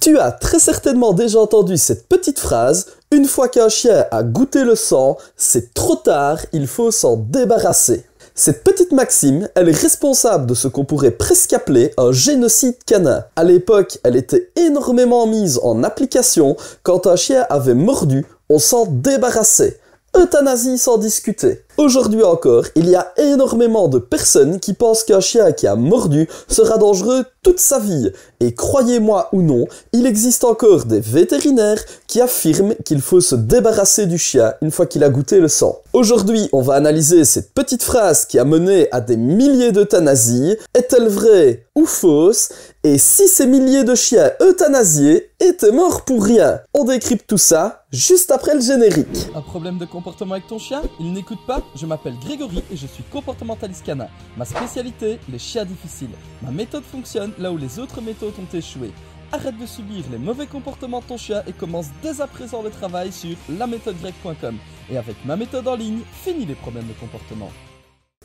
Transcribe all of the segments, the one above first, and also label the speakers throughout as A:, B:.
A: Tu as très certainement déjà entendu cette petite phrase « Une fois qu'un chien a goûté le sang, c'est trop tard, il faut s'en débarrasser ». Cette petite maxime, elle est responsable de ce qu'on pourrait presque appeler un génocide canin. À l'époque, elle était énormément mise en application. Quand un chien avait mordu, on s'en débarrassait. Euthanasie sans discuter. Aujourd'hui encore, il y a énormément de personnes qui pensent qu'un chien qui a mordu sera dangereux toute sa vie. Et croyez-moi ou non, il existe encore des vétérinaires qui affirment qu'il faut se débarrasser du chien une fois qu'il a goûté le sang. Aujourd'hui, on va analyser cette petite phrase qui a mené à des milliers d'euthanasies. Est-elle vraie ou fausse? Et si ces milliers de chiens euthanasiés étaient morts pour rien? On décrypte tout ça juste après le générique.
B: Un problème de comportement avec ton chien? Il n'écoute pas? Je m'appelle Grégory et je suis comportementaliste canin. Ma spécialité, les chiens difficiles. Ma méthode fonctionne là où les autres méthodes ont échoué. Arrête de subir les mauvais comportements de ton chien et commence dès à présent le travail sur laméthodegreg.com. Et avec ma méthode en ligne, finis les problèmes de comportement.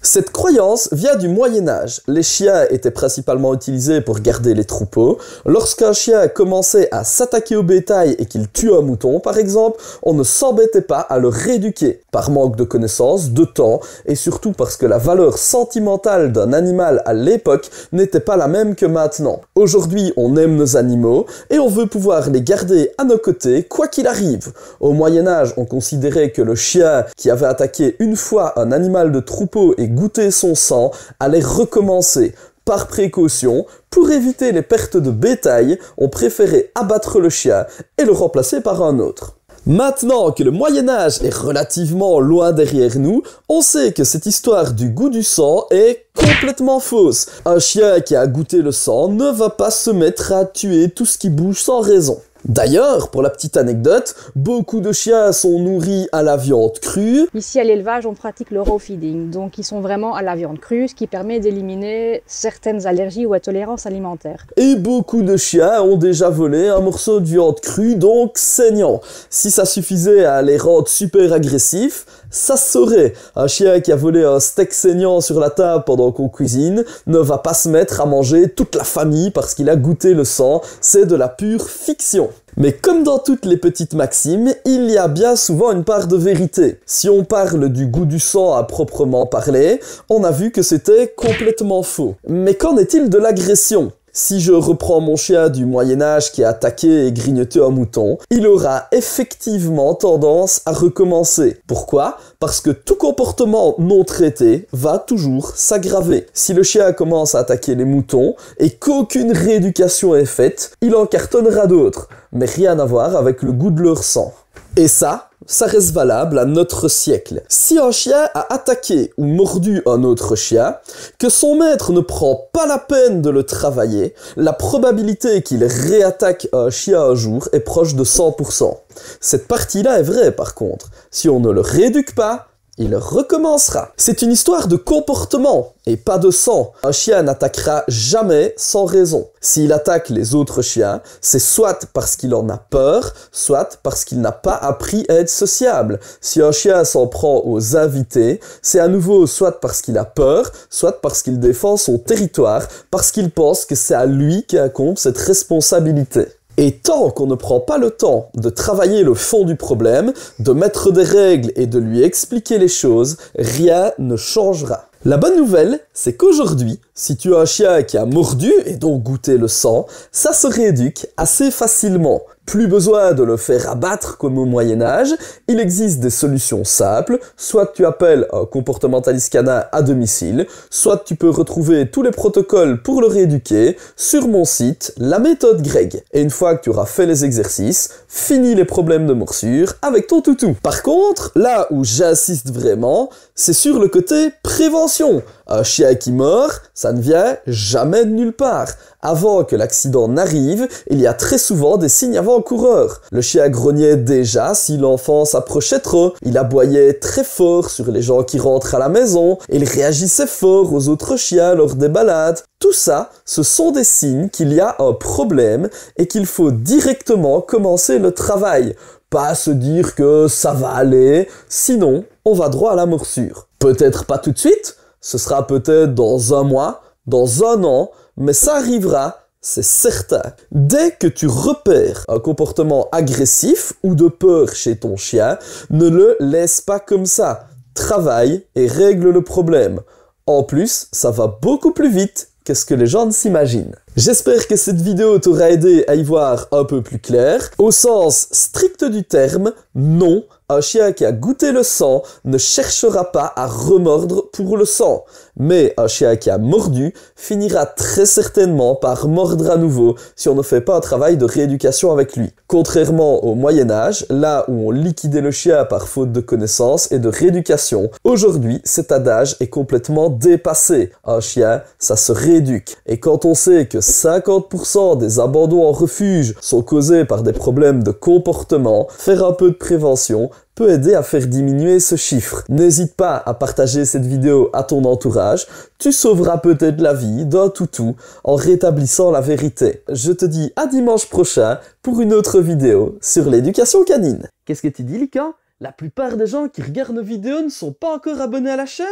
A: Cette croyance vient du Moyen-Âge. Les chiens étaient principalement utilisés pour garder les troupeaux. Lorsqu'un chien commençait à s'attaquer au bétail et qu'il tue un mouton, par exemple, on ne s'embêtait pas à le rééduquer, par manque de connaissances, de temps, et surtout parce que la valeur sentimentale d'un animal à l'époque n'était pas la même que maintenant. Aujourd'hui, on aime nos animaux, et on veut pouvoir les garder à nos côtés, quoi qu'il arrive. Au Moyen-Âge, on considérait que le chien qui avait attaqué une fois un animal de troupeau et goûter son sang allait recommencer. Par précaution, pour éviter les pertes de bétail, on préférait abattre le chien et le remplacer par un autre. Maintenant que le Moyen-Âge est relativement loin derrière nous, on sait que cette histoire du goût du sang est complètement fausse. Un chien qui a goûté le sang ne va pas se mettre à tuer tout ce qui bouge sans raison. D'ailleurs, pour la petite anecdote, beaucoup de chiens sont nourris à la viande crue.
C: Ici à l'élevage, on pratique le raw feeding, donc ils sont vraiment à la viande crue, ce qui permet d'éliminer certaines allergies ou intolérances alimentaires.
A: Et beaucoup de chiens ont déjà volé un morceau de viande crue, donc saignant. Si ça suffisait à les rendre super agressifs, ça se saurait. Un chien qui a volé un steak saignant sur la table pendant qu'on cuisine ne va pas se mettre à manger toute la famille parce qu'il a goûté le sang, c'est de la pure fiction. Mais comme dans toutes les petites maximes, il y a bien souvent une part de vérité. Si on parle du goût du sang à proprement parler, on a vu que c'était complètement faux. Mais qu'en est-il de l'agression ? Si je reprends mon chien du Moyen-Âge qui a attaqué et grignoté un mouton, il aura effectivement tendance à recommencer. Pourquoi ? Parce que tout comportement non traité va toujours s'aggraver. Si le chien commence à attaquer les moutons et qu'aucune rééducation est faite, il en cartonnera d'autres, mais rien à voir avec le goût de leur sang. Et ça reste valable à notre siècle. Si un chien a attaqué ou mordu un autre chien, que son maître ne prend pas la peine de le travailler, la probabilité qu'il réattaque un chien un jour est proche de 100%. Cette partie-là est vraie par contre. Si on ne le rééduque pas, il recommencera. C'est une histoire de comportement et pas de sang. Un chien n'attaquera jamais sans raison. S'il attaque les autres chiens, c'est soit parce qu'il en a peur, soit parce qu'il n'a pas appris à être sociable. Si un chien s'en prend aux invités, c'est à nouveau soit parce qu'il a peur, soit parce qu'il défend son territoire, parce qu'il pense que c'est à lui qu'incombe cette responsabilité. Et tant qu'on ne prend pas le temps de travailler le fond du problème, de mettre des règles et de lui expliquer les choses, rien ne changera. La bonne nouvelle, c'est qu'aujourd'hui, si tu as un chien qui a mordu et donc goûté le sang, ça se rééduque assez facilement. Plus besoin de le faire abattre comme au Moyen-Âge, il existe des solutions simples, soit tu appelles un comportementaliste canin à domicile, soit tu peux retrouver tous les protocoles pour le rééduquer sur mon site, la méthode Greg. Et une fois que tu auras fait les exercices, finis les problèmes de morsure avec ton toutou. Par contre, là où j'insiste vraiment, c'est sur le côté prévention. Un chien qui mord, ça ne vient jamais de nulle part. Avant que l'accident n'arrive, il y a très souvent des signes avant-coureurs. Le chien grognait déjà si l'enfant s'approchait trop, il aboyait très fort sur les gens qui rentrent à la maison, et il réagissait fort aux autres chiens lors des balades. Tout ça, ce sont des signes qu'il y a un problème et qu'il faut directement commencer le travail. Pas se dire que ça va aller, sinon on va droit à la morsure. Peut-être pas tout de suite, ce sera peut-être dans un mois, dans un an, mais ça arrivera, c'est certain. Dès que tu repères un comportement agressif ou de peur chez ton chien, ne le laisse pas comme ça. Travaille et règle le problème. En plus, ça va beaucoup plus vite que ce que les gens ne s'imaginent. J'espère que cette vidéo t'aura aidé à y voir un peu plus clair. Au sens strict du terme, non, un chien qui a goûté le sang ne cherchera pas à remordre pour le sang. Mais un chien qui a mordu finira très certainement par mordre à nouveau si on ne fait pas un travail de rééducation avec lui. Contrairement au Moyen-Âge, là où on liquidait le chien par faute de connaissances et de rééducation, aujourd'hui cet adage est complètement dépassé. Un chien, ça se rééduque. Et quand on sait que 50% des abandons en refuge sont causés par des problèmes de comportement, faire un peu de prévention peut aider à faire diminuer ce chiffre. N'hésite pas à partager cette vidéo à ton entourage, tu sauveras peut-être la vie d'un toutou en rétablissant la vérité. Je te dis à dimanche prochain pour une autre vidéo sur l'éducation canine.
B: Qu'est-ce que tu dis, Lika? La plupart des gens qui regardent nos vidéos ne sont pas encore abonnés à la chaîne?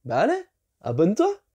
B: Bah allez, abonne-toi!